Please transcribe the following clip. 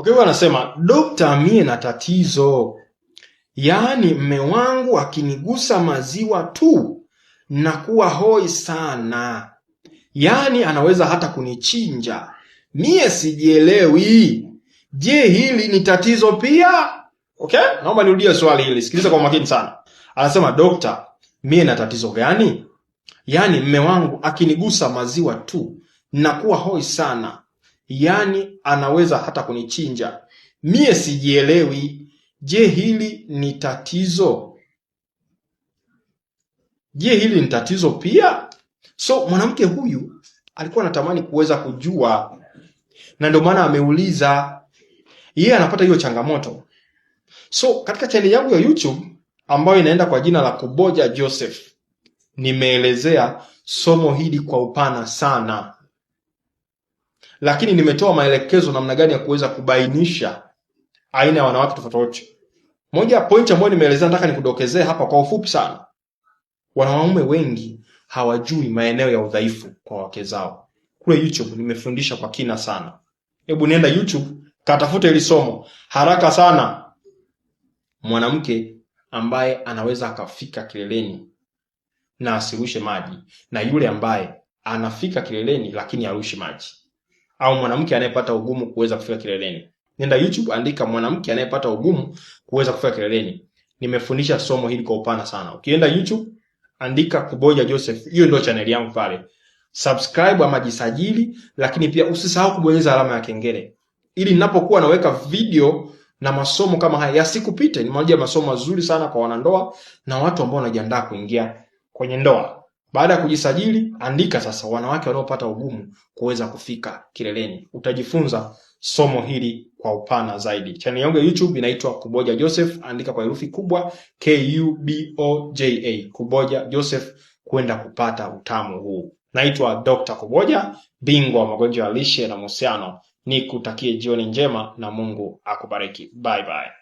Okay, huyu anasema dokta, mie na tatizo, yaani mme wangu akinigusa maziwa tu nakuwa hoi sana, yaani anaweza hata kunichinja. Mie sijielewi, je, hili ni tatizo pia? Okay, naomba nirudie swali hili, sikiliza kwa makini sana. Anasema dokta, mie na tatizo gani? Yaani mme wangu akinigusa maziwa tu nakuwa hoi sana, yaani anaweza hata kunichinja. Mie sijielewi, je, hili ni tatizo? Je, hili ni tatizo pia? So mwanamke huyu alikuwa anatamani kuweza kujua, na ndio maana ameuliza. Yeye anapata hiyo changamoto. So katika channel yangu ya YouTube ambayo inaenda kwa jina la Kuboja Joseph, nimeelezea somo hili kwa upana sana, lakini nimetoa maelekezo namna gani ya kuweza kubainisha aina ya wanawake tofauti. Moja ya point ambayo nimeelezea, nataka nikudokezee hapa kwa ufupi sana. Wanaume wengi hawajui maeneo ya udhaifu kwa wake zao. Kule YouTube nimefundisha kwa kina sana. Hebu nenda YouTube katafute hili somo haraka sana. Mwanamke ambaye anaweza akafika kileleni na asirushe maji, na yule ambaye anafika kileleni lakini arushi maji, au mwanamke anayepata ugumu kuweza kufika kileleni. Nenda YouTube, andika mwanamke anayepata ugumu kuweza kufika kileleni. Nimefundisha somo hili kwa upana sana. Ukienda YouTube andika Kuboja Joseph, hiyo ndio channel yangu pale. Subscribe ama jisajili, lakini pia usisahau kubonyeza alama ya kengele ili ninapokuwa naweka video na masomo kama haya yasikupite. Ni moja ya masomo mazuri sana kwa wanandoa na watu ambao wanajiandaa kuingia kwenye ndoa. Baada ya kujisajili, andika sasa wanawake wanaopata ugumu kuweza kufika kileleni. Utajifunza somo hili kwa upana zaidi. Channel yangu ya YouTube inaitwa Kuboja Joseph, andika kwa herufi kubwa KUBOJA, Kuboja Joseph, kwenda kupata utamu huu. Naitwa Dr. Kuboja, bingwa wa magonjwa ya lishe na mahusiano. Nikutakie jioni njema na Mungu akubariki. Bye bye.